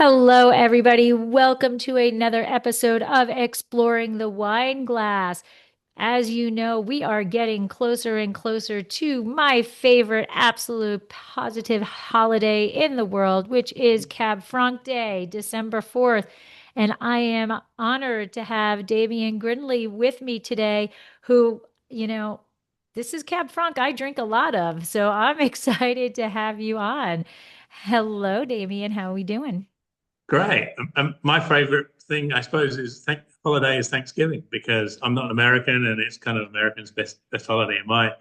Hello, everybody. Welcome to another episode of Exploring the Wine Glass. As you know, we are getting closer and closer to my favorite absolute positive holiday in the world, which is Cab Franc Day, December 4th. And I am honored to have Damian Grindley with me today, who, you know, this is Cab Franc I drink a lot of. So I'm excited to have you on. Hello, Damian. How are we doing? Great. My favorite thing, I suppose, is holiday is Thanksgiving because I'm not an American and it's kind of Americans' best holiday in my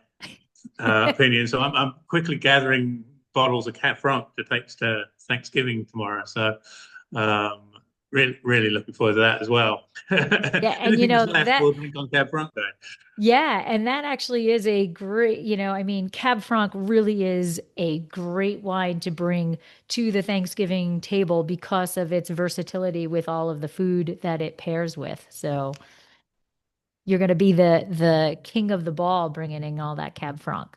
opinion. So I'm quickly gathering bottles of Cab Franc to take to Thanksgiving tomorrow. So um, really looking forward to that as well. Yeah, and Anything that's left, we'll drink on Cab Franc Day. yeah, and that actually is a great, I mean, Cab Franc really is a great wine to bring to the Thanksgiving table because of its versatility with all of the food that it pairs with. So you're going to be the king of the ball bringing in all that Cab Franc.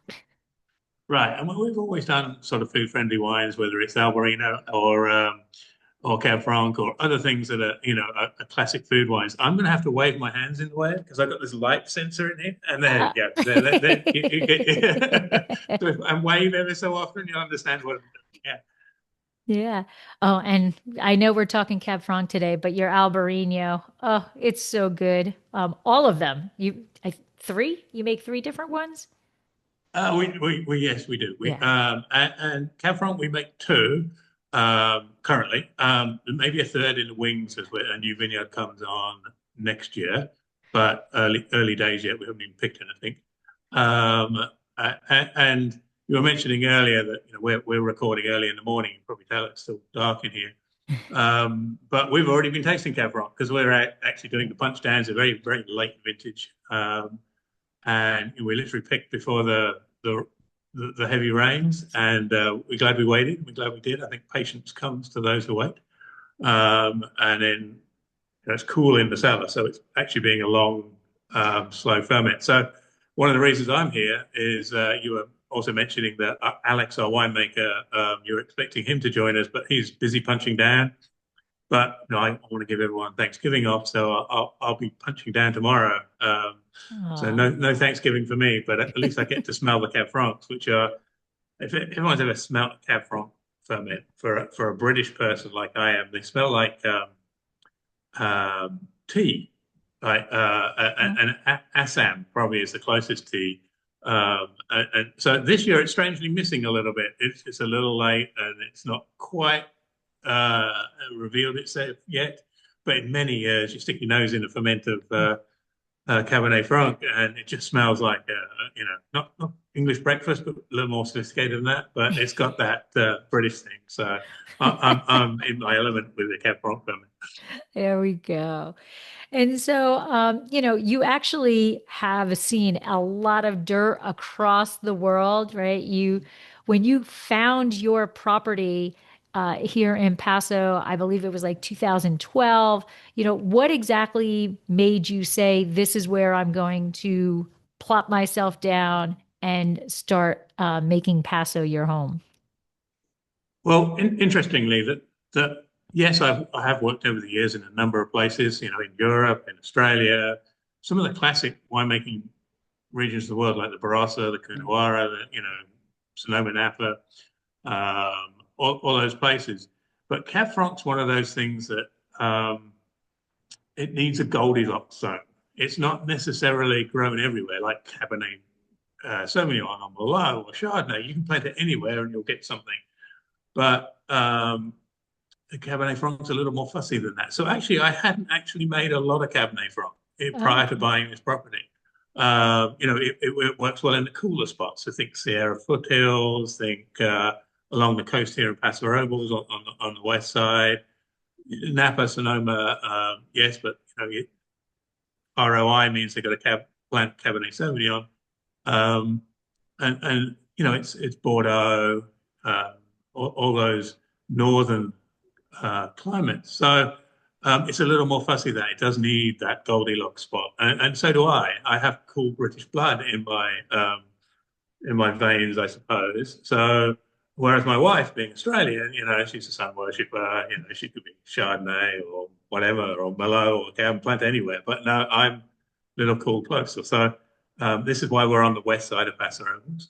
Right. And we've always done sort of food-friendly wines, whether it's Albarino or Cab Franc or other things that are, are classic food wines. I'm going to have to wave my hands in the way because I've got this light sensor in here. And there Uh, you go. There, you get, so if I wave ever so often, you'll understand what I'm doing. Yeah. yeah. Oh, and I know we're talking Cab Franc today, but your Albarino, oh, it's so good. All of them. Three? You make three different ones? Yes, we do. Yeah. And Cab Franc, we make two currently. Maybe a third in the wings as a new vineyard comes on next year, but early days yet. We haven't even picked anything. And you were mentioning earlier that we're recording early in the morning. You can probably tell it's still dark in here. But we've already been tasting Cab Franc because we're actually doing the punch downs, a very late vintage. And we literally picked before the heavy rains, and we're glad we waited. We're glad we did. I think patience comes to those who wait. And then it's cool in the cellar, so it's actually being a long, slow ferment. So one of the reasons I'm here is you were also mentioning that Alex, our winemaker, you're expecting him to join us, but he's busy punching down. But no, I want to give everyone Thanksgiving off, so I'll be punching down tomorrow. So Oh. no Thanksgiving for me, but at least I get to smell the Cab Francs, which are if everyone's ever smelled a Cab Franc ferment for a British person like I am, they smell like tea, like and Assam probably is the closest tea. And so this year it's strangely missing a little bit. It's a little late and it's not quite uh, revealed itself yet. But in many years, you stick your nose in a ferment of Cabernet Franc, and it just smells like not English breakfast, but a little more sophisticated than that. But it's got that British thing. So I'm in my element with the Cab Franc ferment. There we go. And so, you actually have seen a lot of dirt across the world, right? When you found your property here in Paso, I believe it was like 2012, what exactly made you say, this is where I'm going to plop myself down and start making Paso your home? Well, interestingly, that yes, I have worked over the years in a number of places, in Europe, in Australia, some of the classic winemaking regions of the world, like the Barossa, the Coonawarra, Sonoma Napa, all those places. But Cab Franc's one of those things that it needs a Goldilocks zone. It's not necessarily grown everywhere like Cabernet Sauvignon or Merlot or Chardonnay. You can plant it anywhere and you'll get something. But the Cabernet Franc's a little more fussy than that. So actually, I hadn't actually made a lot of Cabernet Franc prior to Okay. buying this property. It works well in the cooler spots. I think Sierra foothills, think along the coast here in Paso Robles on the west side. Napa, Sonoma, yes, but ROI means they've got a plant Cabernet Sauvignon, um, and it's Bordeaux, all those northern climates. So it's a little more fussy there. It does need that Goldilocks spot, and so do I. I have cool British blood in my veins, I suppose. So Whereas my wife, being Australian, she's a sun worshipper. She could be Chardonnay or whatever, or Merlot or Cabernet plant anywhere. But no, I'm a little cool closer. So this is why we're on the west side of Paso Robles.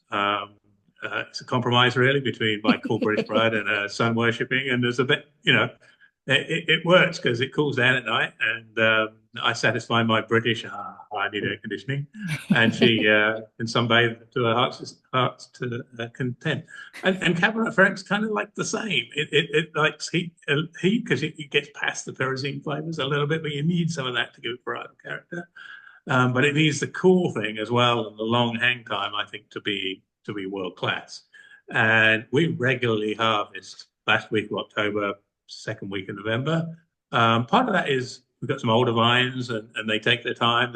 It's a compromise really between my cool British bride and sun worshipping, and there's a bit, it works because it cools down at night, and I satisfy my British. I need air conditioning, and she can sunbathe to her heart's to content. And Cabernet Franc's kind of like the same. It likes heat because it gets past the pyrazine flavors a little bit, but you need some of that to give it varietal character. But it needs the cool thing as well, and the long hang time, I think, to be world class. And we regularly harvest last week of October, second week of November. Part of that is we've got some older vines, and they take their time.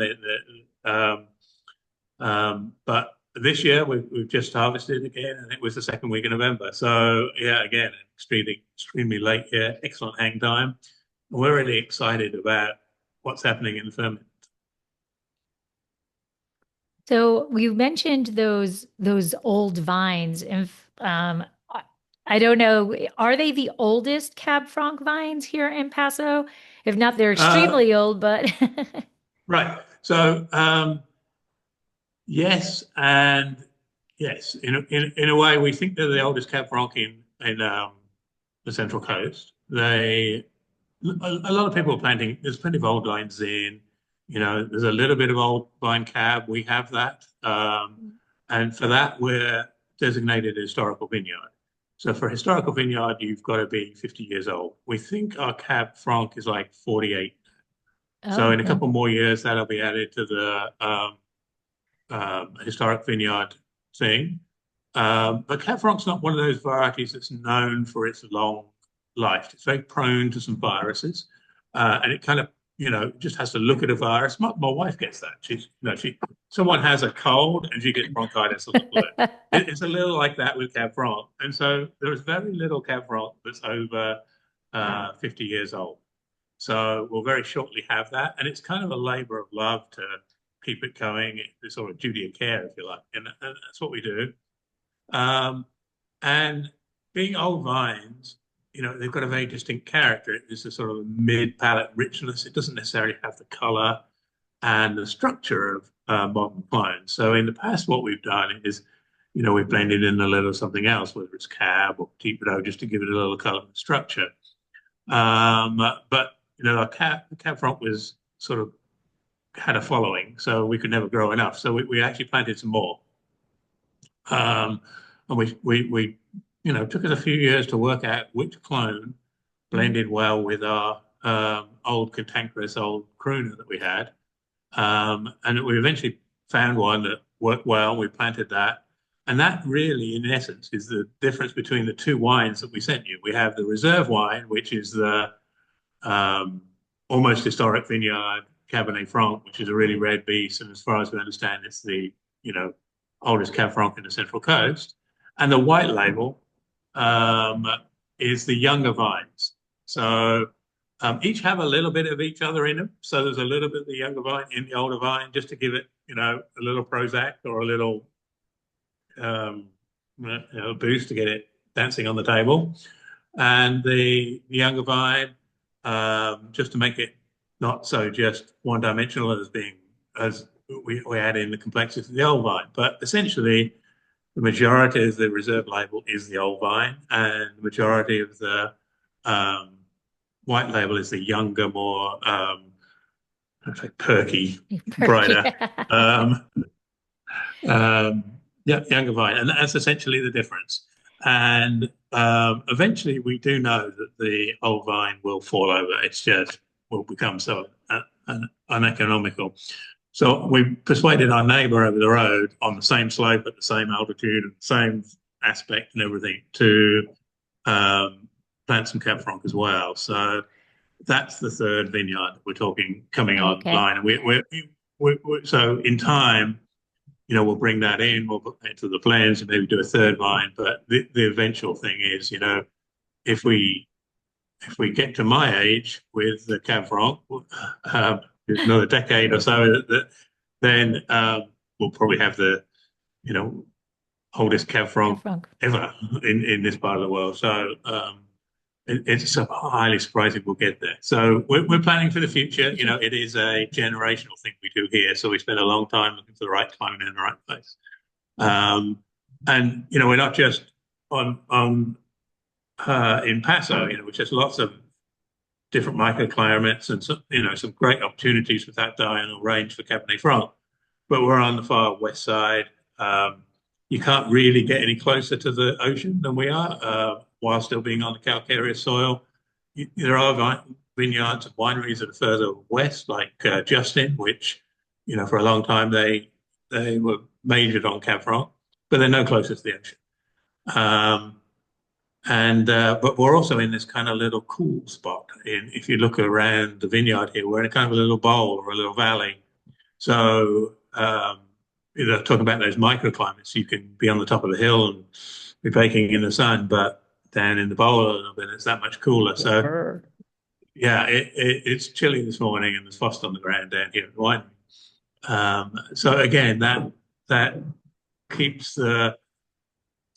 But this year we've just harvested again, and it was the second week of November. So yeah, again, extremely late year, excellent hang time. We're really excited about what's happening in the ferment. So you mentioned those old vines, and I don't know, are they the oldest Cab Franc vines here in Paso? If not, they're Uh, extremely old, but right. So yes, and yes. In a way, we think they're the oldest Cab Franc in the Central Coast. A lot of people are planting. There's plenty of old vines in. There's a little bit of old vine cab. We have that, and for that, we're designated a historical vineyard. So for historical vineyard, you've got to be 50 years old. We think our Cab Franc is like 48. So oh, in a okay. couple more years, that'll be added to the historic vineyard thing. But Cab Franc's not one of those varieties that's known for its long life. It's very prone to some viruses, and it kind of, just has to look at a virus. My wife gets that. Someone has a cold and she gets bronchitis or the flu. It's a little like that with Cab Franc, and so there is very little Cab Franc that's over 50 years old. So we'll very shortly have that, and it's kind of a labor of love to keep it going. It's sort of duty of care, if you like, and that's what we do. Um, and being old vines, they've got a very distinct character. It's a sort of mid-palate richness. It doesn't necessarily have the color and the structure of modern clones. So in the past, what we've done is, we've blended in a little something else, whether it's cab or petit verdot, just to give it a little color and structure. But the cab Franc was sort of had a following, so we could never grow enough. So we actually planted some more. And we took us a few years to work out which clone blended well with our old cantankerous old crooner that we had. And we eventually found one that worked well. We planted that. And that really, in essence, is the difference between the two wines that we sent you. We have the reserve wine, which is the almost historic vineyard Cabernet Franc, which is a really red beast. And as far as we understand, it's the, oldest Cab Franc in the Central Coast. And the white label um, is the younger vines. So each have a little bit of each other in them. So there's a little bit of the younger vine in the older vine, just to give it, a little Prozac or a little um, boost to get it dancing on the table. And the younger vine, just to make it not so just one-dimensional as we add in the complexity of the old vine. But essentially, the majority of the reserve label is the old vine, and the majority of the um, white label is the younger, more perky, Perky. brighter, um, um, yeah, younger vine, and that's essentially the difference. And eventually, we do know that the old vine will fall over. It's just will become so uneconomical. So we persuaded our neighbour over the road on the same slope at the same altitude and same aspect and everything to plant some Cab Franc as well. So that's the third vineyard we're talking coming Okay. online. And so in time, we'll bring that in, we'll put that into the plans and maybe do a third vine. But the eventual thing is, if we if we get to my age with the Cab Franc, another decade or so, then we'll probably have the, you know, oldest Cab Cab Franc Franc. ever in this part of the world. So it's so highly surprising we'll get there. So we're planning for the future. You know, it is a generational thing we do here. So we spend a long time looking for the right climate in the right place. Um, and you know, we're not just on in Paso. You know, which has lots of different microclimates and some, you know, some great opportunities with that diurnal range for Cabernet Franc. But we're on the far west side. You can't really get any closer to the ocean than we are, while still being on the calcareous soil. There are vineyards and wineries that are further west, like Justin, which, you know, for a long time they were majored on Cab Franc, but they're no closer to the ocean. Um, and but we're also in this kind of little cool spot. If you look around the vineyard here, we're in a kind of a little bowl or a little valley. So you know, talking about those microclimates, you can be on the top of the hill and be baking in the sun, but down in the bowl a little bit, it's that much cooler. So yeah, it's chilly this morning, and there's frost on the ground down here in the winery. So again, that keeps the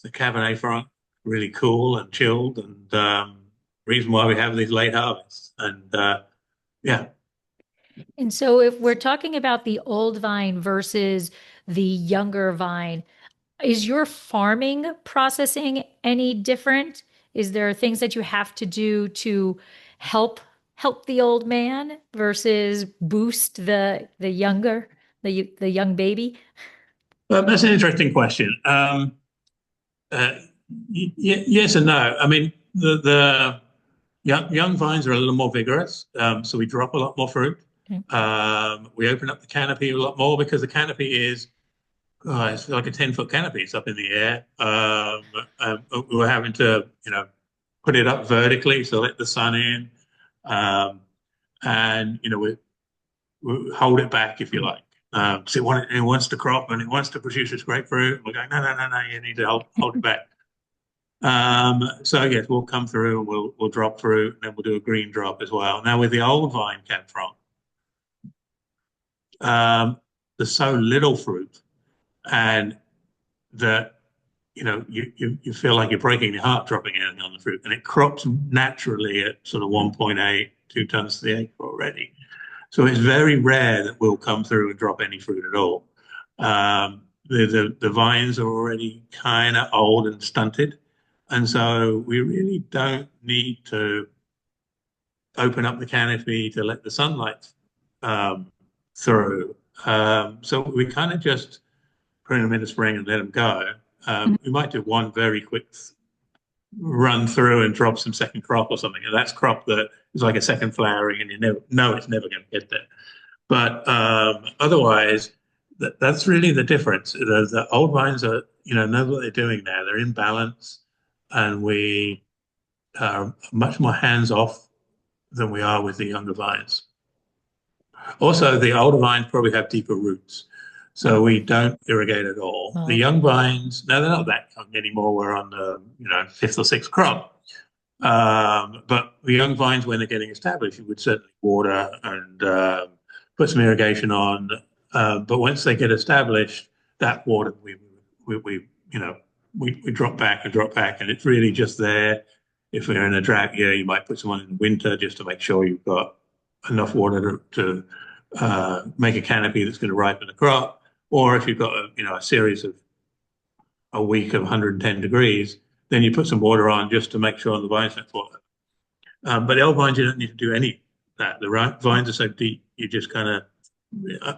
Cabernet Franc really cool and chilled, and reason why we have these late harvests. And yeah, And so if we're talking about the old vine versus the younger vine, is your farming processing any different? Is there things that you have to do to help help the old man versus boost the younger, the young baby? that's an interesting question. Uh, yes and no. I mean, the young vines are a little more vigorous, so we drop a lot more fruit. Okay. We open up the canopy a lot more because the canopy is it's like a 10-foot canopy. It's up in the air. We're having to, you know, put it up vertically so let the sun in, um, and you know we hold it back if you like. So it wants to crop and it wants to produce its grapefruit. We're going, no, no, no, no, you need to hold it back. So yes, we'll come through and we'll drop fruit, and then we'll do a green drop as well. Now with the old vine Cab Franc, there's so little fruit, and that you know you feel like you're breaking your heart dropping anything on the fruit, and it crops naturally at sort of 1.8, 2 tons to the acre already. So it's very rare that we'll come through and drop any fruit at all. The vines are already kind of old and stunted, and so we really don't need to open up the canopy to let the sunlight um, through. So we kind of just put them in the spring and let them go. We might do one very quick run through and drop some second crop or something, and that's crop that is like a second flowering, and you never know it's never going to get there. But otherwise, that's really the difference. The old vines are, you know what they're doing now. They're in balance, and we are much more hands off than we are with the younger vines. Also, the older vines probably have deeper roots, so we don't irrigate at all. The Oh, young vines, now they're not that young anymore. We're on the fifth or sixth crop, but the young vines, when they're getting established, you would certainly water and put some irrigation on. But once they get established, that water we we drop back and drop back, and it's really just there. If we're in a drought year, you might put some on in the winter just to make sure you've got enough water to make a canopy that's going to ripen the crop. Or if you've got a series of a week of 110 degrees, then you put some water on just to make sure the vines don't fall. But the old vines, you don't need to do any of that. The vines are so deep, you just kind of,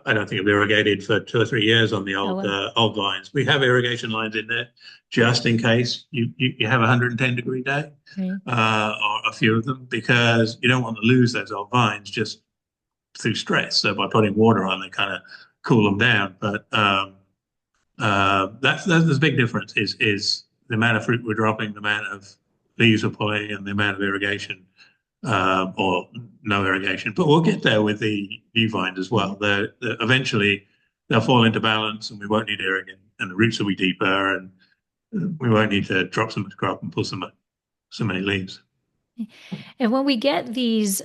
I don't think I've irrigated for 2 or 3 years on the oh old well. old vines. We have irrigation lines in there just in case you have a 110-degree day, Right. or a few of them, because you don't want to lose those old vines just through stress. So by putting water on, they kind of cool them down. But that's the big difference is the amount of fruit we're dropping, the amount of leaves we're pulling, and the amount of irrigation, or no irrigation. But we'll get there with the new vines as well. Eventually they'll fall into balance, and we won't need irrigation, and the roots will be deeper, and we won't need to drop so much crop and pull so many leaves. And when we get these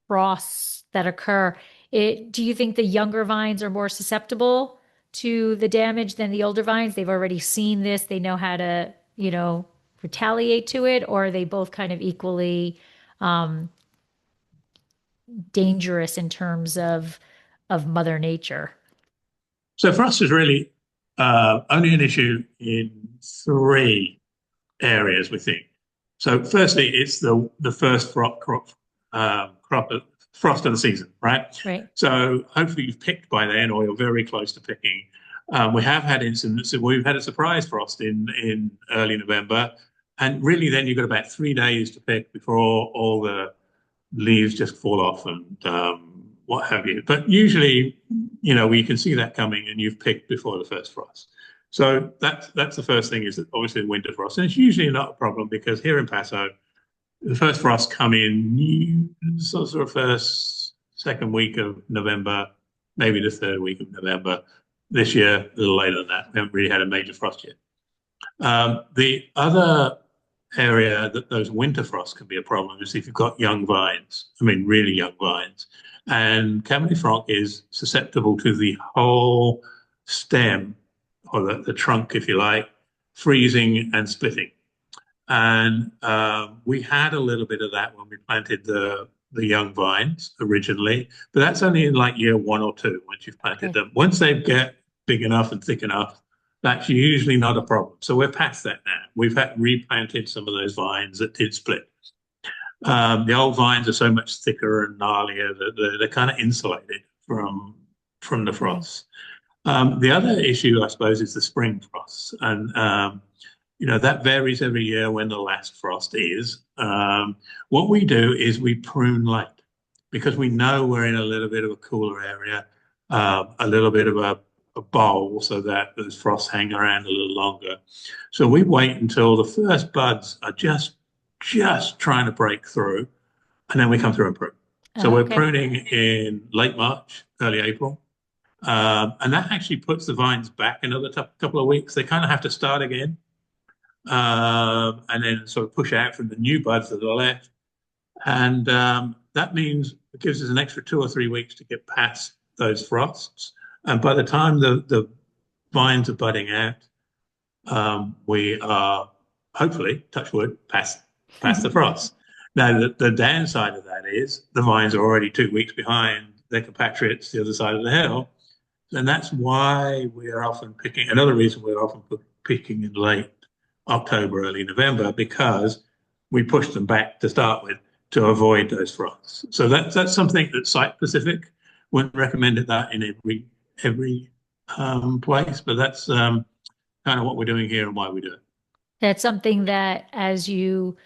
frosts that occur, do you think the younger vines are more susceptible to the damage than the older vines? They've already seen this. They know how to, retaliate to it, or are they both kind of equally um, dangerous in terms of Mother Nature? So frost is really only an issue in three areas, we think. So firstly, it's the first crop of frost of the season, right? Right. So hopefully you've picked by then, or you're very close to picking. We have had incidents where we've had a surprise frost in early November, and really then you've got about 3 days to pick before all the leaves just fall off and what have you. But usually, we can see that coming, and you've picked before the first frost. So that's the first thing, is that obviously the winter frost, and it's usually not a problem because here in Paso, the first frosts come in sort of first, second week of November, maybe the third week of November. This year, a little later than that. We haven't really had a major frost yet. The other area that those winter frosts can be a problem is if you've got young vines, I mean, really young vines. And Cabernet Franc is susceptible to the whole stem, or the trunk, if you like, freezing and splitting. And we had a little bit of that when we planted the young vines originally, but that's only in like year 1 or 2 once you've planted Okay. them. Once they get big enough and thick enough, that's usually not a problem. So we're past that now. We've had replanted some of those vines that did split. The old vines are so much thicker and gnarlier that they're kind of insulated from the Right. frosts. The other issue, I suppose, is the spring frosts, and that varies every year when the last frost is. What we do is we prune late because we know we're in a little bit of a cooler area, a little bit of a bowl, so that those frosts hang around a little longer. So we wait until the first buds are just trying to break through, and then we come through and prune. So we're Okay. pruning in late March, early April. And that actually puts the vines back another couple of weeks. They kind of have to start again, and then sort of push out from the new buds that are left. And that means it gives us an extra 2 or 3 weeks to get past those frosts. And by the time the vines are budding out, we are hopefully, touch wood, past the frost. Now, the downside of that is the vines are already 2 weeks behind their compatriots the other side of the hill. And that's why we are often picking, another reason we're often picking in late October, early November, because we push them back to start with to avoid those frosts. So that's something that's site specific. Wouldn't recommend that in every place, but that's kind of what we're doing here and why we do it. That's something that as you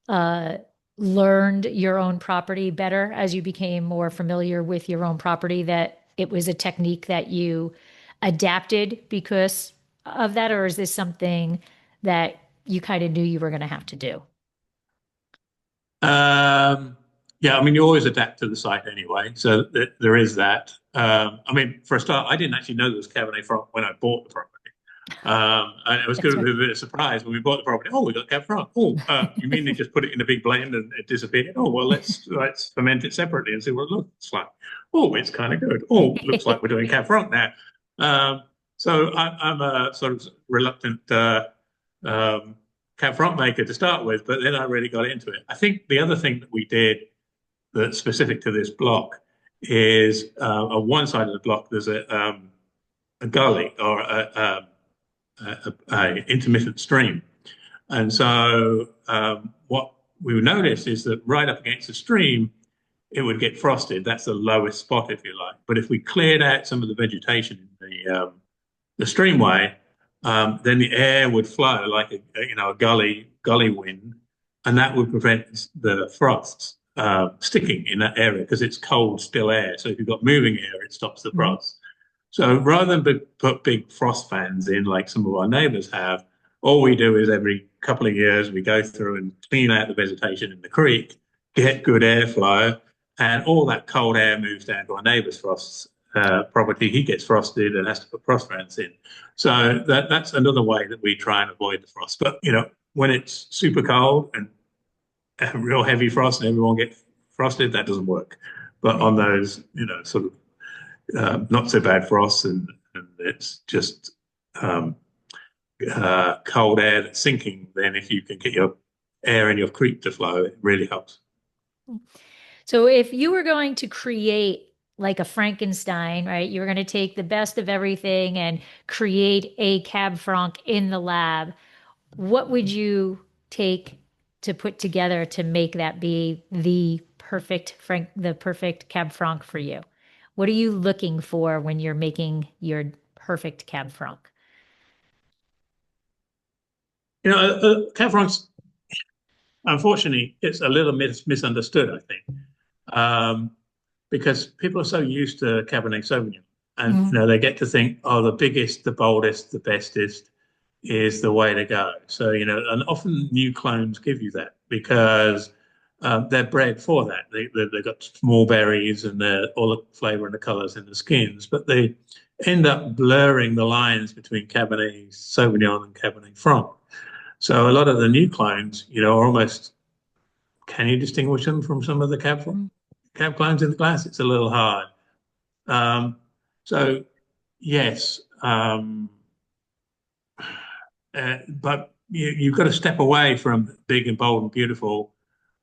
uh, learned your own property better, as you became more familiar with your own property, that it was a technique that you adapted because of that? Or is this something that you kind of knew you were going to have to do? Yeah, I mean, you always adapt to the site anyway, so there is that. I mean, for a start, I didn't actually know there was Cabernet Franc when I bought the property. And it was That's going to right. be a bit of surprise when we bought the property. Oh, we got Cab Franc. Oh, you mean they just put it in a big blend and it disappeared? Oh, well, let's ferment it separately and see what it looks like. Oh, it's kind of good. Oh, looks like we're doing Cab Franc now. So I'm a sort of reluctant um, Cab Franc maker to start with, but then I really got into it. I think the other thing that we did that's specific to this block is on one side of the block there's a gully or a intermittent stream. And so what we would notice is that right up against the stream, it would get frosted. That's the lowest spot, if you like. But if we cleared out some of the vegetation in the streamway, then the air would flow like a gully wind, and that would prevent the frosts sticking in that area because it's cold, still air. So if you've got moving air, it stops the Right. frost. So rather than put big frost fans in like some of our neighbors have, all we do is every couple of years we go through and clean out the vegetation in the creek, get good airflow, and all that cold air moves down to our neighbor's frost property. He gets frosted and has to put frost fans in. So that's another way that we try and avoid the frost. But when it's super cold and real heavy frost and everyone gets frosted, that doesn't work. But Right. on those, sort of not so bad frosts and and it's just um, cold air that's sinking, then if you can get your air in your creep to flow, it really helps. So if you were going to create like a Frankenstein, right? You were going to take the best of everything and create a Cab Franc in the lab. What would you take to put together to make that be the perfect Cab Franc for you? What are you looking for when you're making your perfect Cab Franc? Cab Franc's, unfortunately, it's a little misunderstood, I think, um, because people are so used to Cabernet Sauvignon, and Mm. they get to think, oh, the biggest, the boldest, the bestest is the way to go. So, and often new clones give you that because they're bred for that. They've got small berries and all the flavor and the colors in the skins, but they end up blurring the lines between Cabernet Sauvignon and Cabernet Franc. So a lot of the new clones, are almost, can you distinguish them from some of the cab clones in the glass? It's a little hard. Um, so yes, but you've got to step away from big and bold and beautiful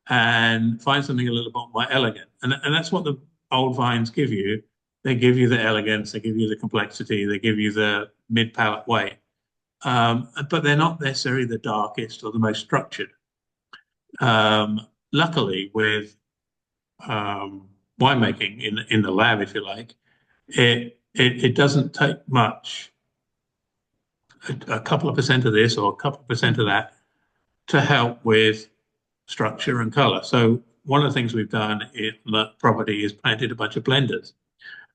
and find something a little bit more elegant. And that's what the old vines give you. They give you the elegance, they give you the complexity, they give you the mid palate weight. But they're not necessarily the darkest or the most structured. Luckily, with winemaking in the lab, if you like, it doesn't take much, a couple of percent of this or a couple of percent of that, to help with structure and color. So one of the things we've done in the property is planted a bunch of blenders.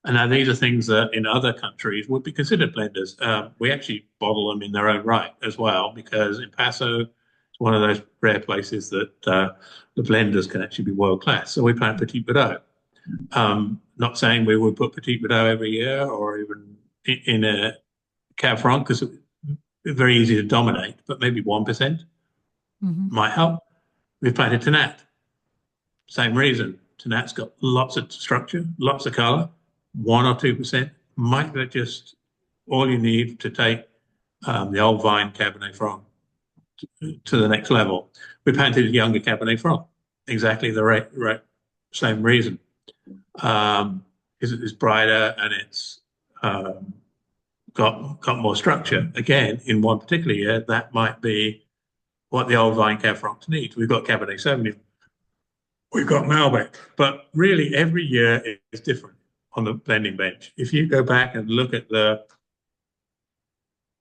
And now these are things that in other countries would be considered blenders. We actually bottle them in their own right as well, because in Paso, it's one of those rare places that the blenders can actually be world class. So we plant Petit Verdot. Not saying we would put Petit Verdot every year or even in a Cab Franc, because it's very easy to dominate, but maybe 1% Mhm. might help. We've planted Tanat. Same reason. Tanat's got lots of structure, lots of color. 1 or 2% might be just all you need to take the old vine Cabernet Franc to the next level. We planted a younger Cabernet Franc, exactly the right same reason. It's brighter and it's got more structure. Again, in one particular year, that might be what the old vine Cab Franc needs. We've got Cabernet Sauvignon, we've got Malbec, but really every year is different on the blending bench. If you go back and look at the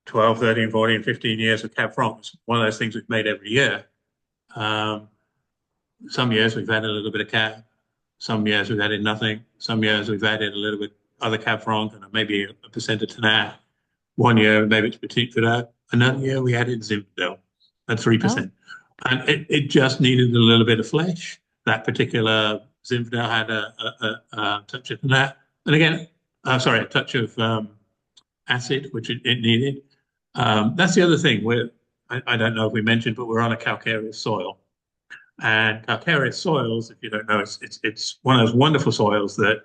12, 13, 14, 15 years of Cab Franc, it's one of those things we've made every year. Um, some years we've added a little bit of Cab, some years we've added nothing, some years we've added a little bit other Cab Franc and maybe a percent of Tanat. One year maybe it's Petit Verdot. Another year we added Zinfandel at Oh, 3%. And it just needed a little bit of flesh. That particular Zinfandel had a touch of Tanat. And again, sorry, a touch of acid, which it needed. That's the other thing. I don't know if we mentioned, but we're on a calcareous soil. And calcareous soils, if you don't know, it's one of those wonderful soils that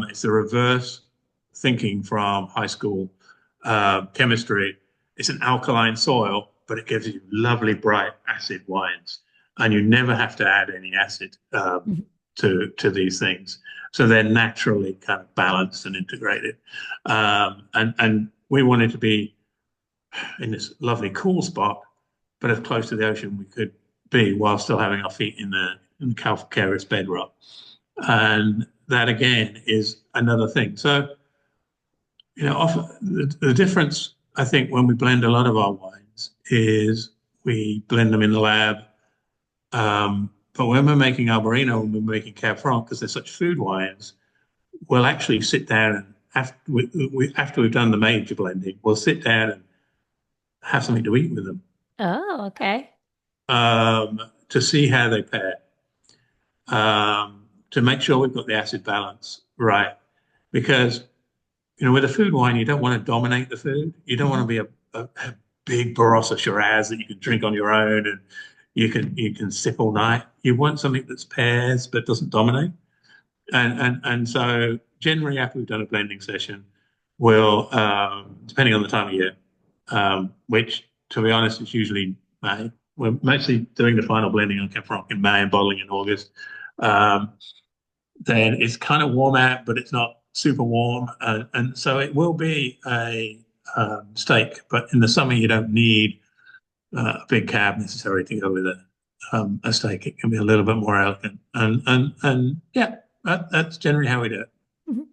it's the reverse thinking from high school chemistry. It's an alkaline soil, but it gives you lovely, bright acid wines, and you never have to add any acid mhm. to these things. So they're naturally kind of balanced and integrated. And we wanted to be in this lovely cool spot, but as close to the ocean we could be while still having our feet in the calcareous bedrock. And that again is another thing. So, often the difference, I think, when we blend a lot of our wines is we blend them in the lab. But when we're making Albarino and we're making Cab Franc, because they're such food wines, we'll actually sit down and after we've done the major blending, we'll sit down and have something to eat with them Oh, okay. to see how they pair, to make sure we've got the acid balance right. Because, with a food wine, you don't want to dominate the food. You don't want to Mhm. be a big Barossa Shiraz that you can drink on your own and you can sip all night. You want something that's pairs but doesn't dominate. And so generally after we've done a blending session, will, depending on the time of year, which, to be honest, is usually May. We're mostly doing the final blending on Cab Franc in May and bottling in August. Um, then it's kind of warm out, but it's not super warm. And so it will be a steak, but in the summer, you don't need a big cab necessarily to go with a steak. It can be a little bit more elegant. And yeah, that's generally how we do it. Mhm.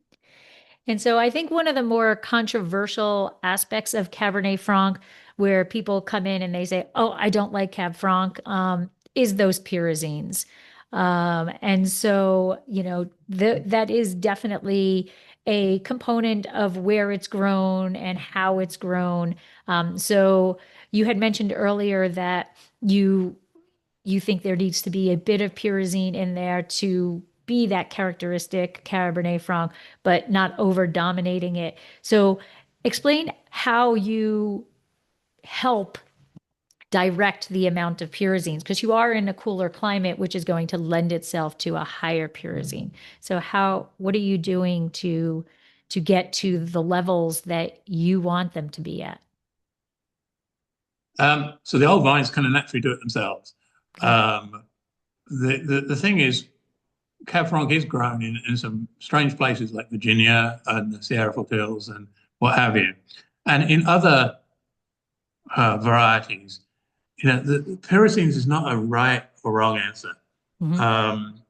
And so I think one of the more controversial aspects of Cabernet Franc, where people come in and they say, "Oh, I don't like Cab Franc," is those pyrazines. And so, that is definitely a component of where it's grown and how it's grown. So you had mentioned earlier that you think there needs to be a bit of pyrazine in there to be that characteristic Cabernet Franc, but not over dominating it. So explain how you help direct the amount of pyrazines because you are in a cooler climate, which is going to lend itself to a higher pyrazine. So what are you doing to get to the levels that you want them to be at? So the old vines kind of naturally do it themselves. Okay. Um, the thing is, Cab Franc is grown in some strange places like Virginia and the Sierra foothills and what have you. And in other varieties, the pyrazines is not a right or wrong answer. Mhm. Um,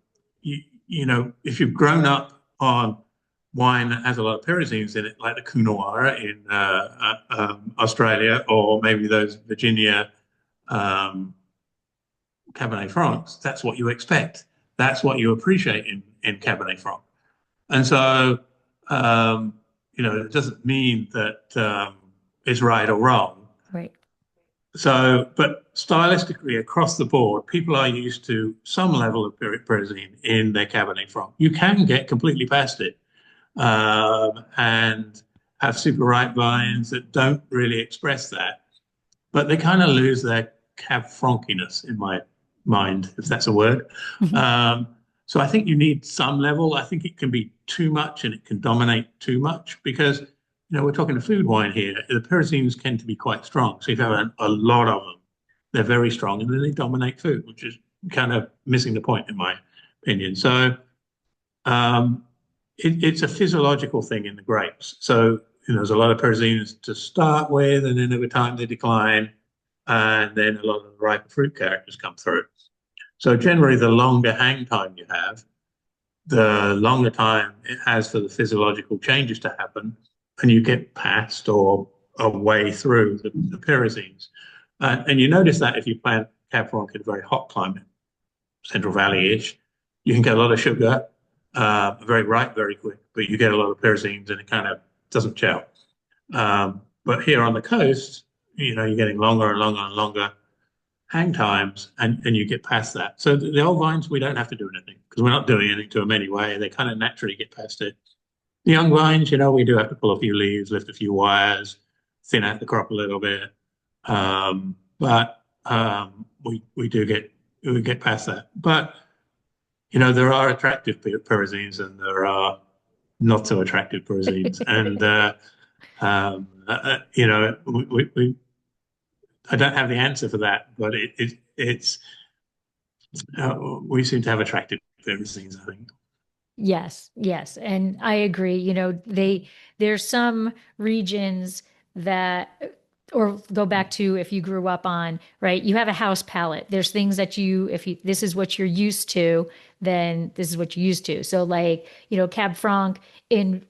if you've grown up on wine that has a lot of pyrazines in it, like the Coo Noir in Australia, or maybe those Virginia um, Cabernet Francs, that's what you expect. That's what you appreciate in Cabernet Franc. And so, um, it doesn't mean that it's right or wrong. Right. So, but stylistically, across the board, people are used to some level of pyrazine in their Cabernet Franc. You can get completely past it and have super ripe vines that don't really express that, but they kind of lose their Cab Franciness in my mind, if that's a word. Mhm. Um, so I think you need some level. I think it can be too much and it can dominate too much because, we're talking a food wine here. The pyrazines tend to be quite strong. So if you have a lot of them, they're very strong and then they dominate food, which is kind of missing the point in my opinion. So um, it's a physiological thing in the grapes. So, there's a lot of pyrazines to start with, and then over time they decline, and then a lot of the riper fruit characters come through. So generally, the longer hang time you have, the longer time it has for the physiological changes to happen, and you get past or a way through the pyrazines. And you notice that if you plant Cab Franc in a very hot climate, Central Valley-ish, you can get a lot of sugar, very ripe, very quick, but you get a lot of pyrazines and it kind of doesn't gel. But here on the coast, you're getting longer and longer and longer hang times and you get past that. So the old vines, we don't have to do anything because we're not doing anything to them anyway. They kind of naturally get past it. The young vines, we do have to pull a few leaves, lift a few wires, thin out the crop a little bit. But we get past that. But there are attractive pyrazines and there are not so attractive pyrazines. And, I don't have the answer for that, but we seem to have attractive pyrazines, I think. Yes, yes. And I agree. There's some regions that, or go back to if you grew up on, right? You have a house palate. There's things that this is what you're used to, then this is what you're used to. So like, Cab Franc in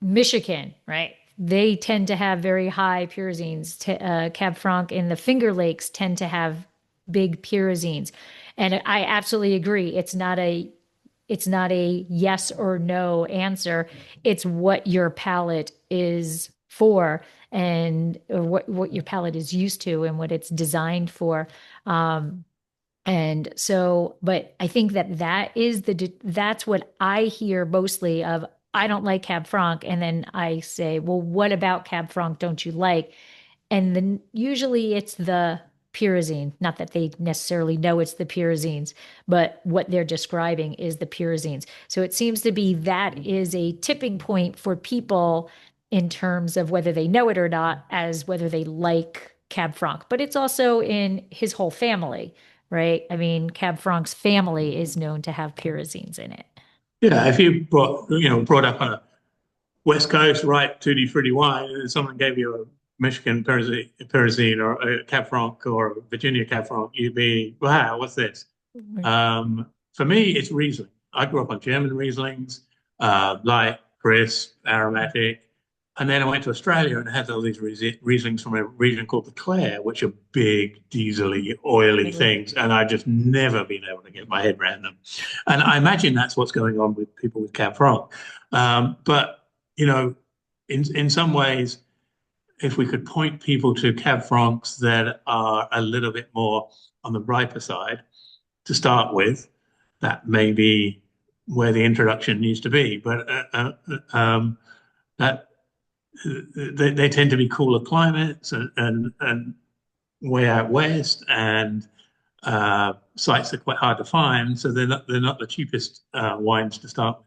Michigan, right? They tend to have very high pyrazines. Cab Franc in the Finger Lakes tend to have big pyrazines. And I absolutely agree. It's not a yes or no answer. It's what your palate is for and or what your palate is used to and what it's designed for. Um, and so, but I think that's what I hear mostly of. I don't like Cab Franc. And then I say, well, what about Cab Franc don't you like? And then usually it's the pyrazine. Not that they necessarily know it's the pyrazines, but what they're describing is the pyrazines. So it seems to be that is a tipping point for people in terms of whether they know it or not, as whether they like Cab Franc. But it's also in his whole family, right? I mean, Cab Franc's family is known to have pyrazines in it. Yeah, if you brought up on a West Coast, right, tutti frutti wine, and someone gave you a Michigan Pyrazine or a Cab Franc or a Virginia Cab Franc, you'd be, wow, what's this? For me, it's Riesling. I grew up on German Rieslings, light, crisp, aromatic. And then I went to Australia and had all these Rieslings from a region called the Clare, which are big, diesely, oily things. And I've just never been able to get my head around them. And I imagine that's what's going on with people with Cab Franc. But, you know, in some ways, if we could point people to Cab Francs that are a little bit more on the riper side to start with, that may be where the introduction needs to be. But that they tend to be cooler climates and way out west, and sites are quite hard to find, so they're not the cheapest wines to start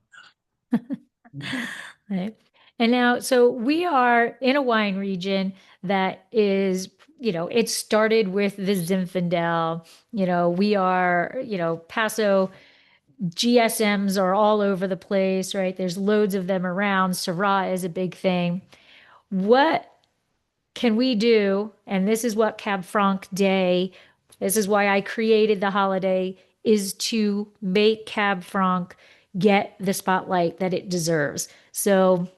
Right. And now, so we are in a wine region that is, it started with the Zinfandel. We are, Paso GSMs are all over the place, right? There's loads of them around. Syrah is a big thing. What can we do? And this is what Cab Franc Day, this is why I created the holiday, is to make Cab Franc get the spotlight that it deserves. So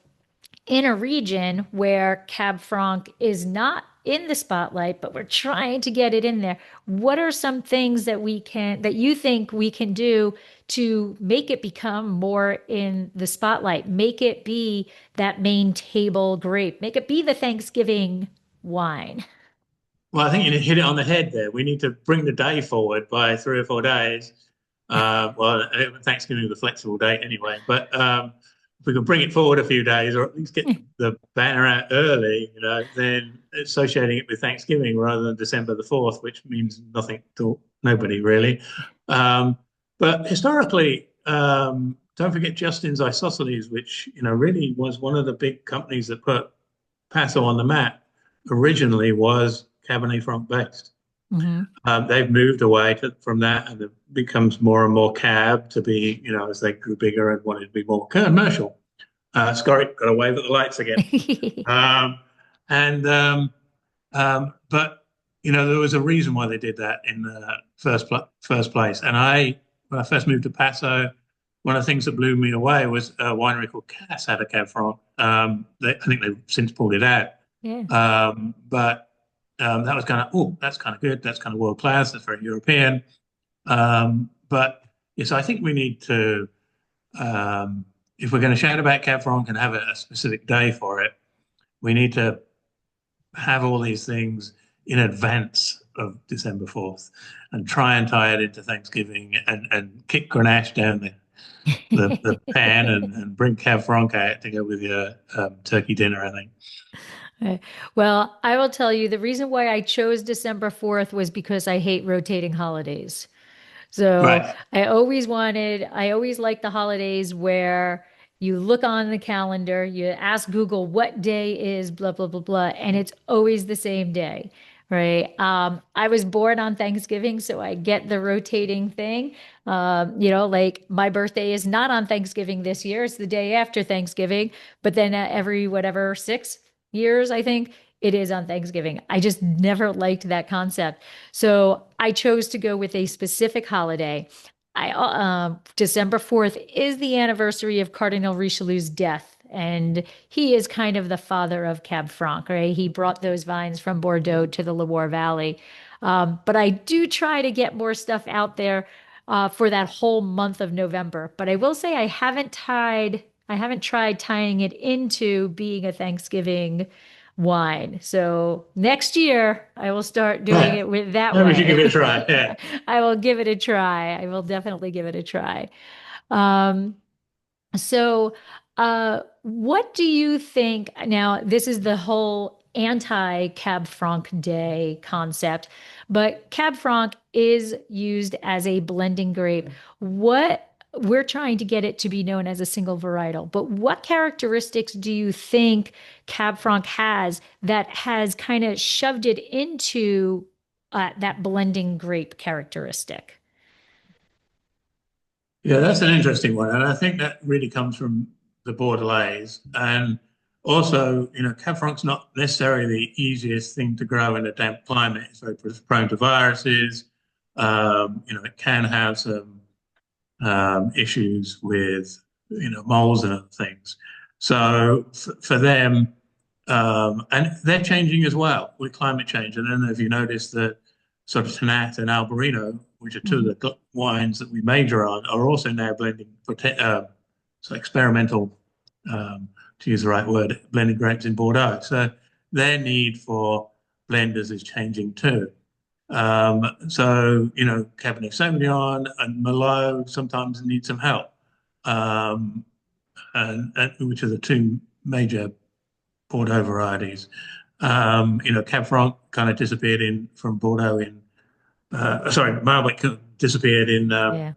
in a region where Cab Franc is not in the spotlight, but we're trying to get it in there, what are some things that you think we can do to make it become more in the spotlight? Make it be that main table grape, make it be the Thanksgiving wine. Well, I think you hit it on the head there. We need to bring the day forward by 3 or 4 days. Well, Thanksgiving is a flexible date anyway, but if we can bring it forward a few days, or at least get the banner out early, then associating it with Thanksgiving rather than December the 4th, which means nothing to nobody really. But historically, don't forget Justin's Isosceles, which really was one of the big companies that put Paso on the map. Originally was Cabernet Franc based. Mm-hmm. They've moved away from that, and it becomes more and more cab to be, as they grew bigger and wanted to be more commercial. Sorry, got to wave at the lights again. And but there was a reason why they did that in the first place. And when I first moved to Paso, one of the things that blew me away was a winery called Cass had a Cab Franc. I think they've since pulled it out. Yeah. But that was kind of, oh, that's kind of good. That's kind of world class. That's very European. But yes, I think we need to, if we're going to shout about Cab Franc and have a specific day for it, we need to have all these things in advance of December 4th and try and tie it into Thanksgiving and kick Grenache down the pan and bring Cab Franc out to go with your turkey dinner, I think. Well, I will tell you the reason why I chose December 4th was because I hate rotating holidays. So Right. I always liked the holidays where you look on the calendar, you ask Google what day is blah, blah, blah, blah, and it's always the same day, right? I was born on Thanksgiving, so I get the rotating thing. Like my birthday is not on Thanksgiving this year, it's the day after Thanksgiving, but then every whatever 6 years, I think it is on Thanksgiving. I just never liked that concept. So I chose to go with a specific holiday. December 4th is the anniversary of Cardinal Richelieu's death. And he is kind of the father of Cab Franc, right? He brought those vines from Bordeaux to the Loire Valley. But I do try to get more stuff out there for that whole month of November. But I will say I haven't tried tying it into being a Thanksgiving wine. So next year I will start doing Right. it with that Maybe we should give it a way. try. Yeah. I will give it a try. I will definitely give it a try. Um, what do you think? Now, this is the whole anti-Cab Franc Day concept, but Cab Franc is used as a blending grape. What we're trying to get it to be known as a single varietal. But what characteristics do you think Cab Franc has that has kind of shoved it into that blending grape characteristic? Yeah, that's an interesting one, and I think that really comes from the Bordelaise, and also, Cab Franc's not necessarily the easiest thing to grow in a damp climate. It's very prone to viruses. It can have some issues with moles and other things. So for them, and they're changing as well with climate change. And then if you notice that sort of Tannat and Albarino, which are two Mhm. of the wines that we major on, are also now blending so experimental, to use the right word, blending grapes in Bordeaux. So their need for blenders is changing too. Cabernet Sauvignon and Merlot sometimes need some help, and which are the two major Bordeaux varieties. Cab Franc kind of disappeared from Bordeaux sorry, Malbec disappeared Yeah.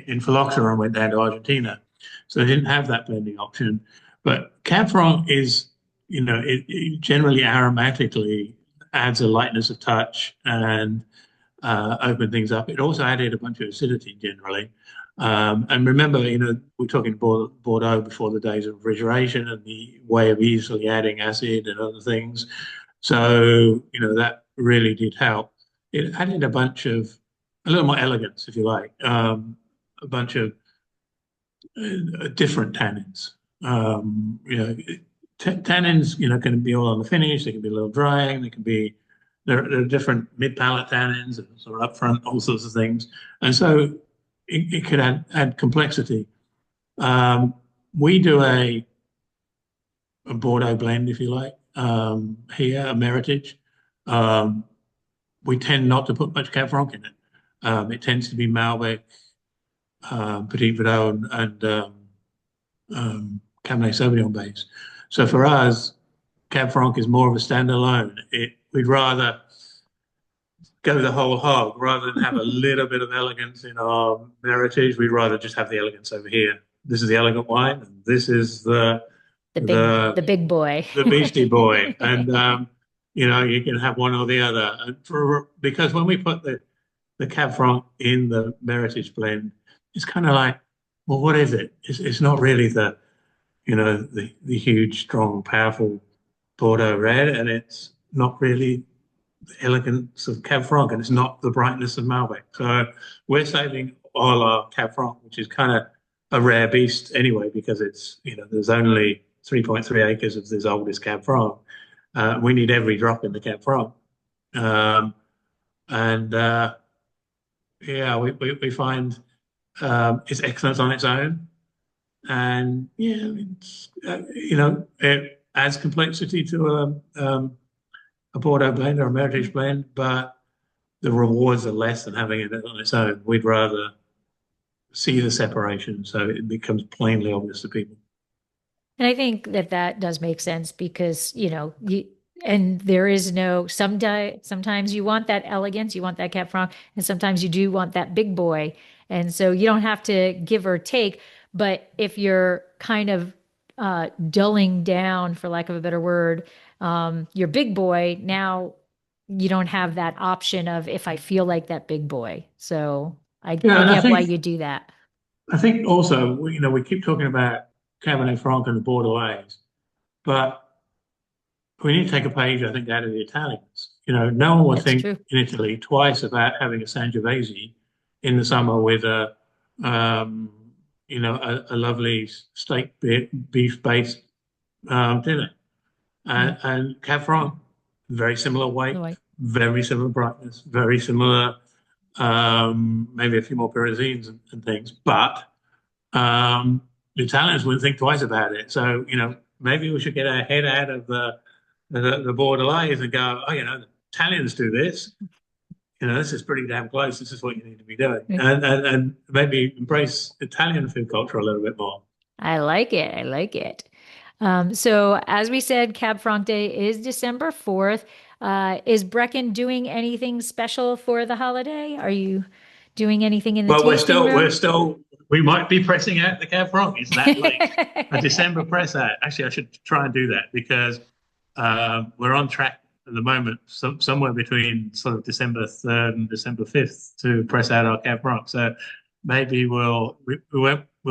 in phylloxera and went down to Argentina. So they didn't have that blending option. But Cab Franc is, it generally aromatically adds a lightness of touch and open things up. It also added a bunch of acidity generally. And remember, we're talking Bordeaux before the days of refrigeration and the way of easily adding acid and other things. So, that really did help. It added a little more elegance, if you like, a bunch of different tannins. Tannins, can be all on the finish. They can be a little drying. There are different mid-palate tannins, and sort of upfront, all sorts of things. And so it could add complexity. We do a Bordeaux blend, if you like, here, a Meritage. Um, we tend not to put much Cab Franc in it. It tends to be Malbec, Petit Verdot, and Cabernet Sauvignon base. So for us, Cab Franc is more of a standalone. We'd rather go the whole hog rather than have a little bit of elegance in our heritage. We'd rather just have the elegance over here. This is the elegant wine, and this is The the big boy. the beastie boy, and you can have one or the other. And because when we put the Cab Franc in the Meritage blend, it's kind of like, well, what is it? It's not really the huge, strong, powerful Bordeaux red, and it's not really the elegance of Cab Franc, and it's not the brightness of Malbec. So we're saving all our Cab Franc, which is kind of a rare beast anyway, because there's only 3.3 acres of this oldest Cab Franc. We need every drop in the Cab Franc. Um, and yeah, we find it's excellent on its own. And yeah, it adds complexity to a Bordeaux blend or a Meritage blend, but the rewards are less than having it on its own. We'd rather see the separation so it becomes plainly obvious to people. And I think that that does make sense because, and there is no, sometimes you want that elegance, you want that Cab Franc, and sometimes you do want that big boy. And so you don't have to give or take. But if you're kind of dulling down, for lack of a better word, your big boy, now you don't have that option of if I feel like that big boy. So Yeah, I and I get why think you do that. I think also we keep talking about Cabernet Franc and the Bordelais, but we need to take a page, I think, out of the Italians. No one would That's think true. in Italy twice about having a Sangiovese in the summer with um, a lovely steak beef based dinner. Yeah. And Cab Franc, very similar The weight, white. very similar brightness, very similar, maybe a few more pyrazines and things, but the Italians wouldn't think twice about it. So, maybe we should get our head out of the borderlines and go, oh, the Italians do this. This is pretty damn close. This is what you need to be doing. And maybe embrace Italian food culture a little bit more. I like it. I like it. So, as we said, Cab Franc Day is December 4th. Is Brecon doing anything special for the holiday? Are you doing anything in the Well, tasting room? we might be pressing out the Cab Franc. It's that late. A December press out. Actually, I should try and do that because we're on track at the moment, somewhere between sort of December 3rd and December 5th to press out our Cab Franc. So maybe we'll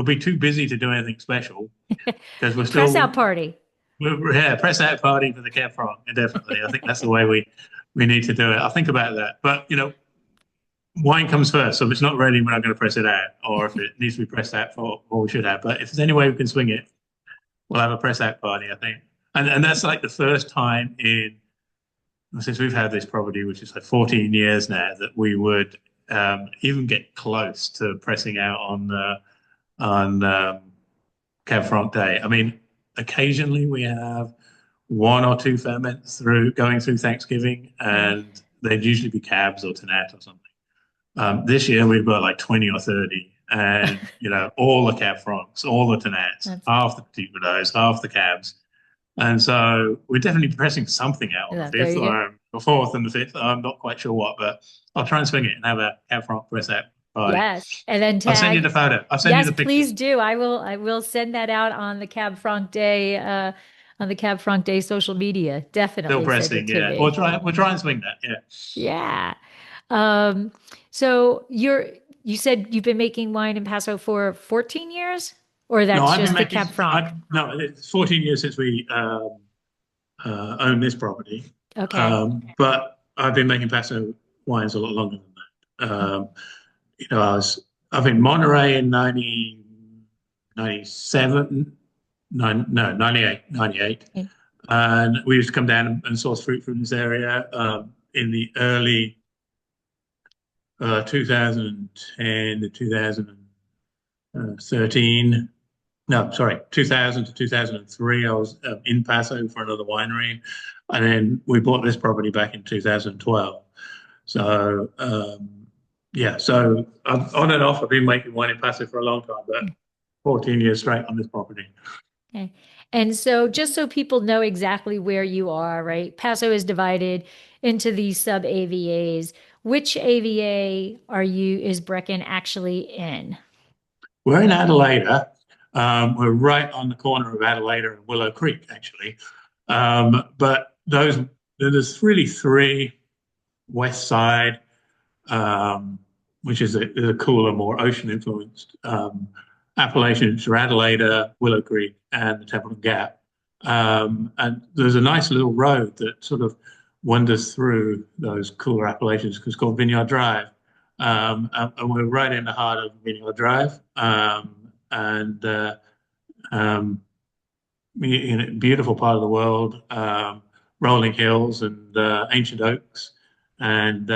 be too busy to do anything special because Press out party. yeah, press out party for the Cab Franc. Definitely. I think that's the way we need to do it. I'll think about that. But wine comes first. So if it's not ready, we're not going to press it out. Or if it needs to be pressed out for what we should have. But if there's any way we can swing it, we'll have a press out party, I think. And that's like the first time since we've had this property, which is like 14 years now, that we would even get close to pressing out on Cab Franc Day. I mean, occasionally we have one or two ferments going through Thanksgiving, and they'd usually be cabs or Tannat or something. This year we've got like 20 or 30, and all the Cab Francs, all the Tannats, half the Petit Verdot, half the cabs, and so we're definitely pressing something out on the fifth or the fourth and the fifth. I'm not quite sure what, but I'll try and swing it and have a Cab Franc press out party. Yes, and then I'll send you the photo. I'll send you the picture. Please do. I will send that out on the Cab Franc Day social media. Definitely. Still pressing, yeah. We'll try and swing that, yeah. Yeah. So you said you've been making wine in Paso for 14 years, or that's just the Cab Franc? No, it's 14 years since we own this property. Okay. But I've been making Paso wines a lot longer than that. I've been in Monterey in 97, 98. Okay. And we used to come down and source fruit from this area in the early 2010 to 2013. No, sorry, 2000 to 2003. I was in Paso for another winery. And then we bought this property back in 2012. So, so on and off, I've been making wine in Paso for a long time, but 14 years straight on this property. Okay. And so just so people know exactly where you are, right? Paso is divided into these sub AVAs. Which AVA is Brecon actually in? We're in Adelaida. We're right on the corner of Adelaida and Willow Creek, actually. But there's really three: West Side, which is a cooler, more ocean-influenced appellations, are Adelaida, Willow Creek, and the Templeton Gap. And there's a nice little road that sort of wanders through those cooler appellations. It's called Vineyard Drive. And we're right in the heart of Vineyard Drive. Beautiful part of the world, rolling hills and ancient oaks, and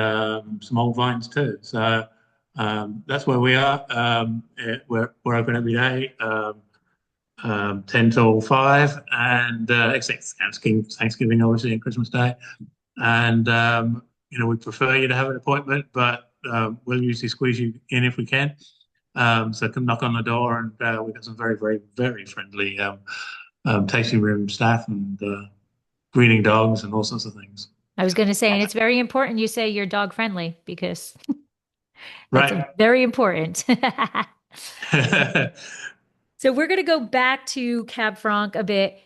some old vines too. So that's where we are. We're open every day, 10 till 5, and except Thanksgiving, obviously, and Christmas Day. And we prefer you to have an appointment, but we'll usually squeeze you in if we can. So come knock on the door, and we've got some very, very, very friendly tasting room staff and greeting dogs and all sorts of things. I was going to say, and it's very important you say you're dog friendly because right, very important. So we're going to go back to Cab Franc a bit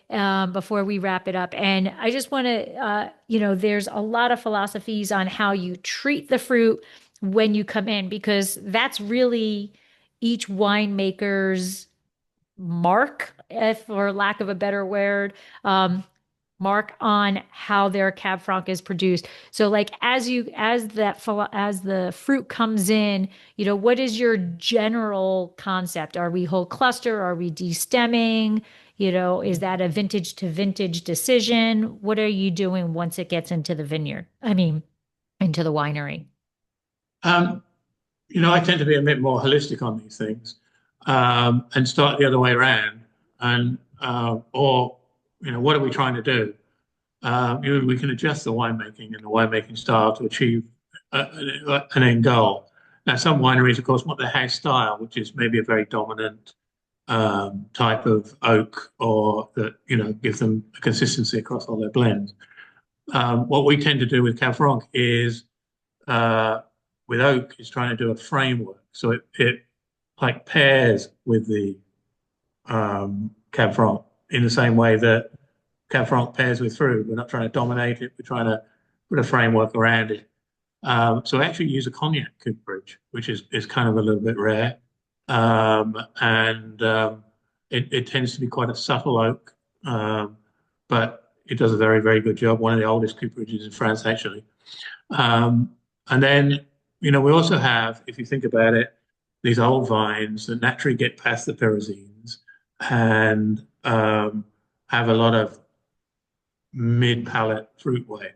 before we wrap it up. And I just want to, there's a lot of philosophies on how you treat the fruit when you come in, because that's really each winemaker's mark, if for lack of a better word, mark on how their Cab Franc is produced. So like as the fruit comes in, what is your general concept? Are we whole cluster? Are we destemming? Is that a vintage to vintage decision? What are you doing once it gets into the vineyard? I mean, into the winery. I tend to be a bit more holistic on these things, and start the other way around. And what are we trying to do? We can adjust the winemaking and the winemaking style to achieve an end goal. Now, some wineries, of course, want their house style, which is maybe a very dominant type of oak, or that give them a consistency across all their blends. What we tend to do with Cab Franc is with oak is trying to do a framework. So it like pairs with the Cab Franc in the same way that Cab Franc pairs with fruit. We're not trying to dominate it. We're trying to put a framework around it. So I actually use a cognac cooperage, which is kind of a little bit rare, and it tends to be quite a subtle oak, but it does a very, very good job. One of the oldest cooperages in France, actually. Um, and then, we also have, if you think about it, these old vines that naturally get past the pyrazines and have a lot of mid-palate fruit weight.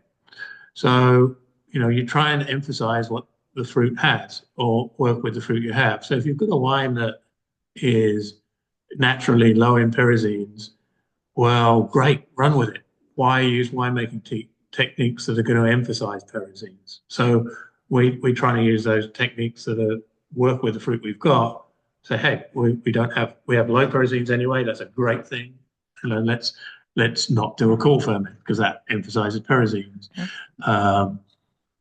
So, you try and emphasize what the fruit has or work with the fruit you have. So if you've got a wine that is naturally low in pyrazines, well, great, run with it. Why use winemaking techniques that are going to emphasize pyrazines? So we try to use those techniques that work with the fruit we've got. Say, hey, we have low pyrazines anyway. That's a great thing. Let's not do a cool ferment because that emphasizes pyrazines. Yeah.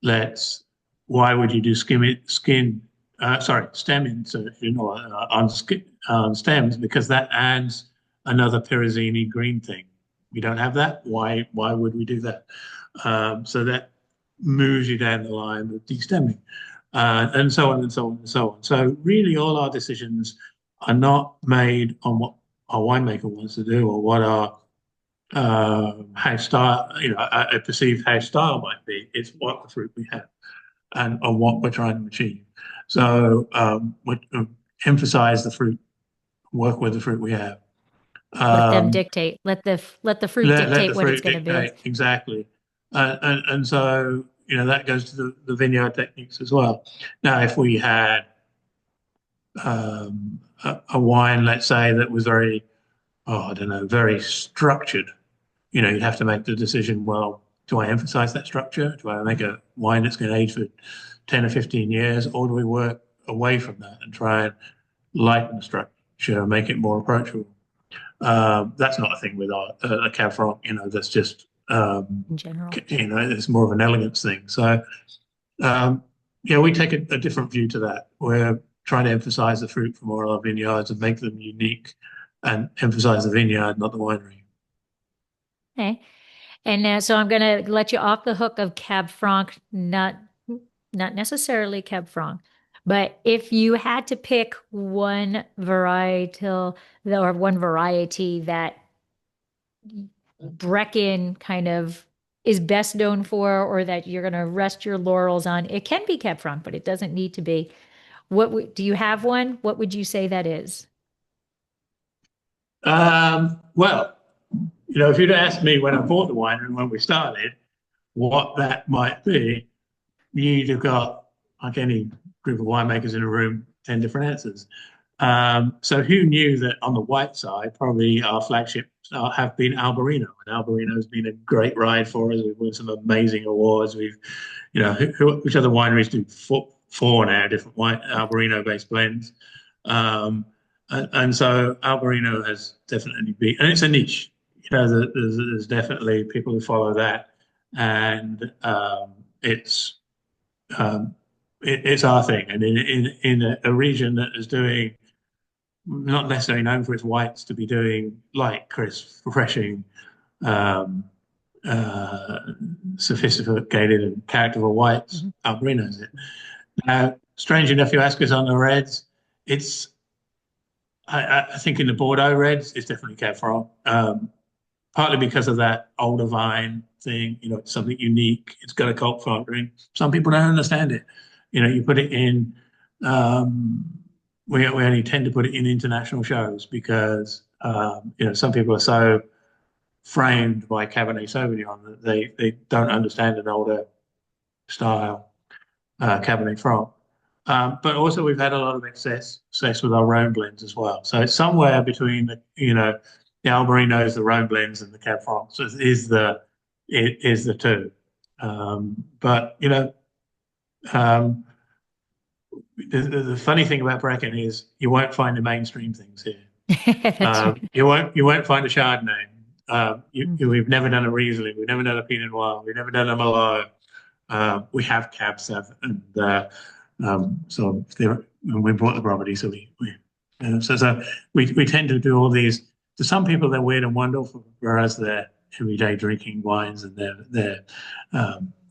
Let's Why would you do stem insertion or on stems? Because that adds another pyrazini green thing. We don't have that. Why would we do that? So that moves you down the line with destemming, and so on and so on and so on. So really, all our decisions are not made on what our winemaker wants to do or what our house style, a perceived house style might be. It's what the fruit we have and what we're trying to achieve. So we emphasize the fruit, work with the fruit we have. Let them Um, dictate. Let the fruit let dictate the what it's fruit going to be. dictate exactly, and so that goes to the vineyard techniques as well. Now, if we had a wine, let's say that was very, I don't know, very structured, you'd have to make the decision, well, do I emphasize that structure? Do I make a wine that's going to age for 10 or 15 years, or do we work away from that and try and lighten the structure, make it more approachable? That's not a thing with a Cab Franc, that's just, In general. it's more of an elegance thing. So, yeah, we take a different view to that. We're trying to emphasize the fruit from all our vineyards and make them unique and emphasize the vineyard, not the winery. Okay. And so I'm going to let you off the hook of Cab Franc, not necessarily Cab Franc, but if you had to pick one varietal or one variety that Brecon kind of is best known for, or that you're going to rest your laurels on, it can be Cab Franc, but it doesn't need to be. Do you have one? What would you say that is? Well, if you'd asked me when I bought the winery and when we started what that might be, you'd have got, like any group of winemakers in a room, 10 different answers. So who knew that on the white side, probably our flagships have been Albarino, and Albarino has been a great ride for us. We've won some amazing awards. Which other wineries do four now different Albarino-based blends, and so Albarino has definitely been, and it's a niche. There's definitely people who follow that, and um, it's our thing. And in a region that is doing, not necessarily known for its whites, to be doing light, crisp, refreshing, um, uh, sophisticated and characterful whites, Mhm. Albarino's it. Now, strange enough, you ask us on the reds, it's I think in the Bordeaux reds, it's definitely Cab Franc. Partly because of that older vine thing, it's something unique. It's got a cult following. Some people don't understand it. You put it in, um, we only tend to put it in international shows because, some people are so framed by Cabernet Sauvignon that they don't understand an older style Cabernet Franc. But also we've had a lot of success with our Rhone blends as well. So it's somewhere between the Albarinos, the Rhone blends, and the Cab Francs is the two. But um, the funny thing about Brecon is you won't find the mainstream things here. That's right. You won't find a Chardonnay. Mm. We've never done a Riesling. We've never done a Pinot Noir. We've never done a Merlot. We have Cab Sav and So we bought the property, so we tend to do all these. To some people, they're weird and wonderful, whereas they're everyday drinking wines, and they're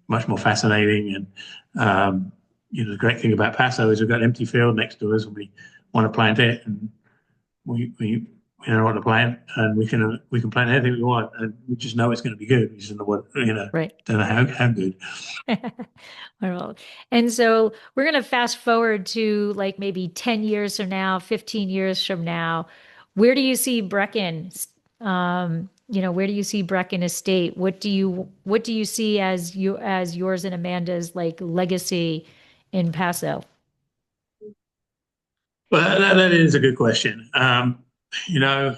much more fascinating. And the great thing about Paso is we've got an empty field next to us, and we want to plant it, and we know what to plant, and we can plant anything we want, and we just know it's going to be good. We just don't know what Right. don't know how good. Wonderful. And so we're going to fast forward to like maybe 10 years from now, 15 years from now. Where do you see Brecon? Where do you see Brecon Estate? What do you see as yours and Amanda's like legacy in Paso? Well, that is a good question. You know,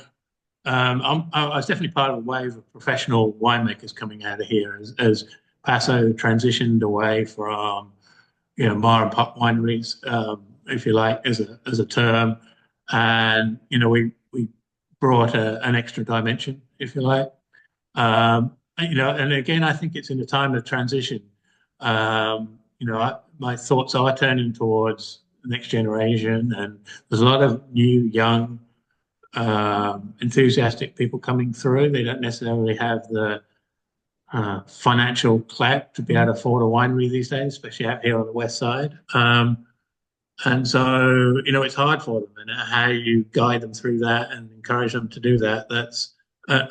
I was definitely part of a wave of professional winemakers coming out of here as Paso transitioned away from ma and pop wineries, if you like, as a term, and we brought an extra dimension, if you like. And again, I think it's in a time of transition. My thoughts are turning towards the next generation, and there's a lot of new, young, enthusiastic people coming through. They don't necessarily have the financial clout to be able to afford a winery these days, especially out here on the west side. And so, it's hard for them, and how you guide them through that and encourage them to do that. That's a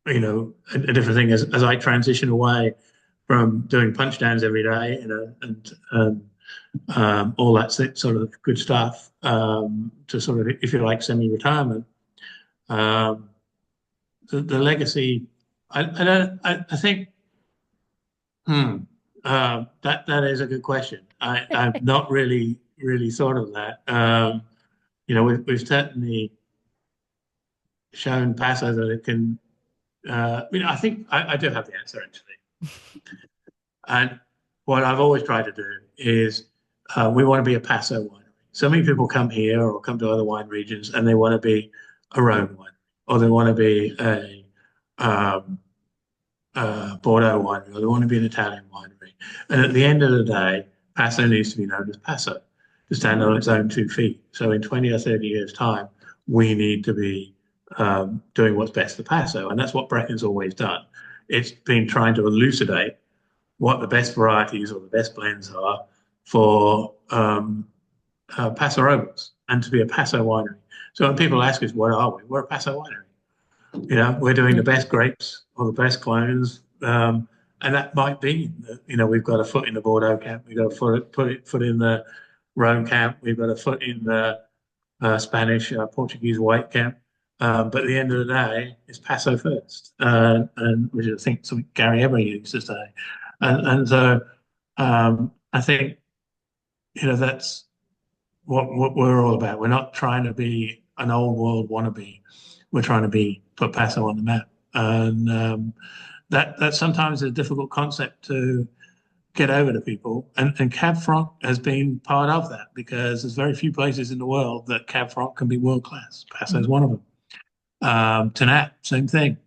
different thing as I transition away from doing punch downs every day, and all that sort of good stuff, to sort of, if you like, semi-retirement. Um, the legacy, I think, that is a good question. I've not really thought of that. We've certainly shown Paso that it can. I think I do have the answer actually. And what I've always tried to do is, we want to be a Paso winery. So many people come here or come to other wine regions and they want to be a Rhone winery, or they want to be um, a Bordeaux winery, or they want to be an Italian winery. And at the end of the day, Paso needs to be known as Paso, to stand on its own 2 feet. So in 20 or 30 years' time, we need to be doing what's best for Paso. And that's what Brecon's always done. It's been trying to elucidate what the best varieties or the best blends are for Paso Robles, and to be a Paso winery. So when people ask us, what are we? We're a Paso winery. We're doing the best grapes or the best clones. And that might be, we've got a foot in the Bordeaux camp, we've got a foot in the Rhone camp, we've got a foot in the Spanish, Portuguese white camp. But at the end of the day, it's Paso first, and which I think something Gary Ever used to say. And so, I think, that's what we're all about. We're not trying to be an old world wannabe. We're trying to put Paso on the map, and that sometimes is a difficult concept to get over to people. And Cab Franc has been part of that, because there's very few places in the world that Cab Franc can be world class. Paso is one of them. Tanat, same thing.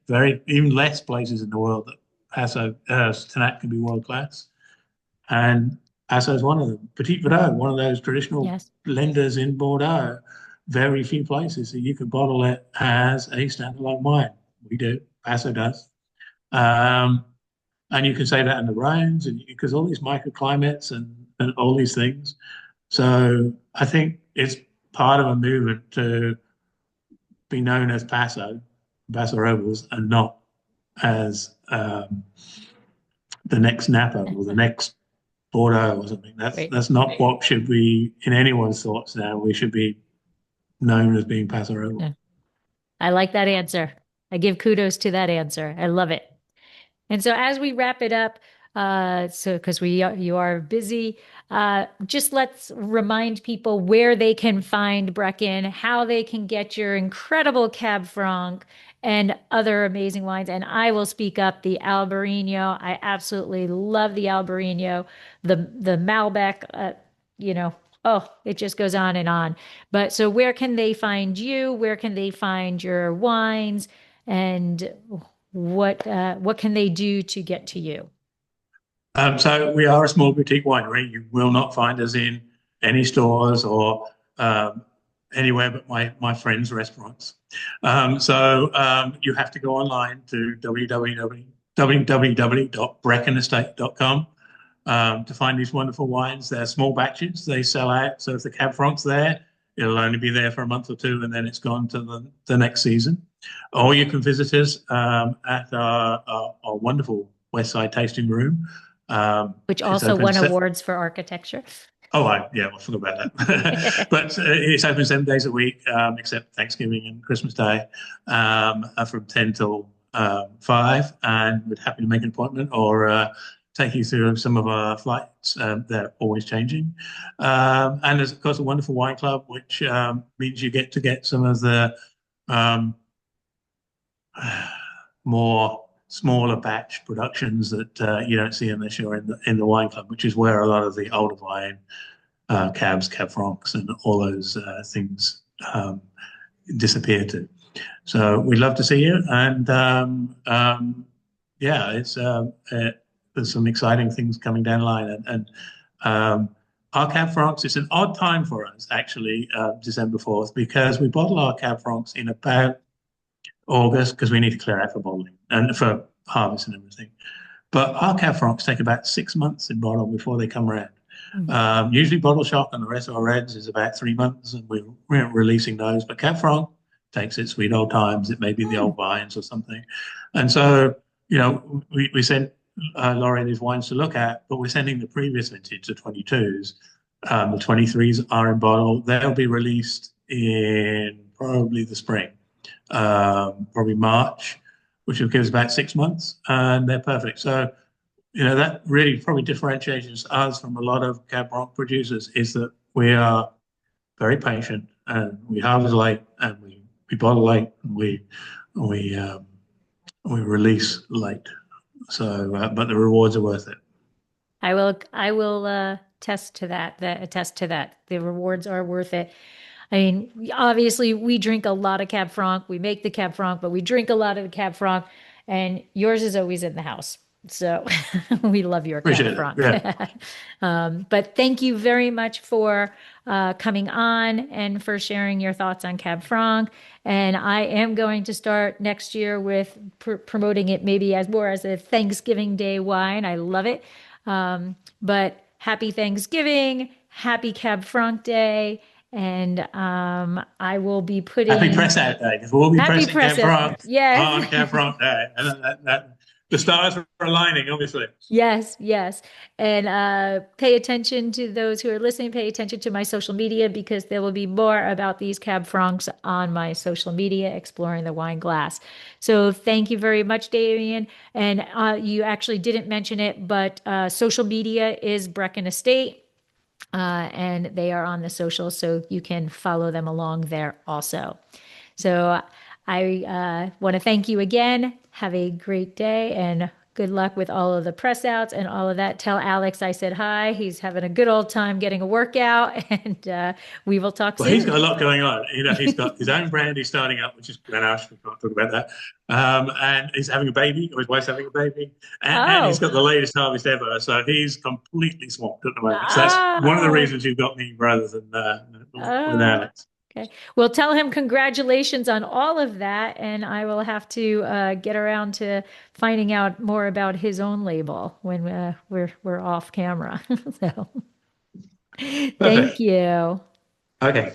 Even less places in the world that Tanat can be world class, and Paso is one of them. Petit Verdot, one of those traditional Yes. lenders in Bordeaux. Very few places that you can bottle it as a standalone wine. We do. Paso does. Um, and you can say that in the Rhones, and because all these microclimates and all these things. So I think it's part of a movement to be known as Paso Robles, and not as the next Napa or the next Bordeaux or something. Right. That's not what should be in anyone's thoughts now. We should be known as being Paso Robles. Yeah. I like that answer. I give kudos to that answer. I love it. And so as we wrap it up, so because you are busy, just let's remind people where they can find Brecon, how they can get your incredible Cab Franc and other amazing wines. And I will speak up the Albarino. I absolutely love the Albarino, the Malbec. Oh, it just goes on and on. But so where can they find you? Where can they find your wines? And what can they do to get to you? So we are a small boutique winery. You will not find us in any stores or um, anywhere but my friends' restaurants. You have to go online to www.breconestate.com to find these wonderful wines. They're small batches. They sell out. So if the Cab Franc's there, it'll only be there for a month or two, and then it's gone to the next season. Or you can visit us at our wonderful West Side tasting room. Which It's also open. won awards for architecture. Oh, yeah, I forgot about that. But it's open 7 days a week, except Thanksgiving and Christmas Day, from 10 till 5. And we're happy to make an appointment or take you through some of our flights. They're always changing. And there's, of course, a wonderful wine club, which means you get to get some of the um, more smaller batch productions that you don't see unless you're in the wine club, which is where a lot of the older wine Cab Francs, and all those things disappear to. So we'd love to see you, and yeah, there's some exciting things coming down the line, and our Cab Francs. It's an odd time for us actually, December 4th, because we bottle our Cab Francs in about August because we need to clear out for bottling and for harvest and everything. But our Cab Francs take about 6 months in bottle before they come around. Mm. Usually bottle shock and the rest of our reds is about 3 months, and we're releasing those. But Cab Franc takes its sweet old times. It may be the Mm. old vines or something. And so, we sent Laurie these wines to look at, but we're sending the previous vintage, the 22s. The 23s are in bottle. They'll be released in probably the spring, probably March, which will give us about 6 months, and they're perfect. So, that really probably differentiates us from a lot of Cab Franc producers is that we are very patient and we harvest late and we bottle late and we we release late. So, but the rewards are worth it. I will attest to that. The rewards are worth it. I mean, obviously we drink a lot of Cab Franc. We make the Cab Franc, but we drink a lot of the Cab Franc, and yours is always in the house. So we love your Cab Appreciate it. Franc. Yeah, But thank you very much for coming on and for sharing your thoughts on Cab Franc. And I am going to start next year with promoting it maybe as more as a Thanksgiving Day wine. I love it. But happy Thanksgiving, happy Cab Franc Day. And I will be happy putting press out day because we'll be happy pressing press Cab it. Franc on Yes. Cab Franc day, and the stars are aligning, obviously. Yes, yes. And pay attention to those who are listening. Pay attention to my social media because there will be more about these Cab Francs on my social media, exploring the wine glass. So thank you very much, Damian. And you actually didn't mention it, but social media is Brecon Estate. And they are on the social, so you can follow them along there also. So I want to thank you again. Have a great day and good luck with all of the press outs and all of that. Tell Alex I said hi. He's having a good old time getting a workout, and we will talk Well, he's soon. got a lot going on. He's got his own brand he's starting up, which is Grenache. We can't talk about that. And he's having a baby, or his wife's having a baby, and he's Oh, got the latest harvest ever. So he's completely swamped at the moment. So that's one of the oh, reasons you've got me rather than with oh. Alex. Okay. Well, tell him congratulations on all of that, and I will have to get around to finding out more about his own label when we're off camera. So, thank Perfect. you. Okay.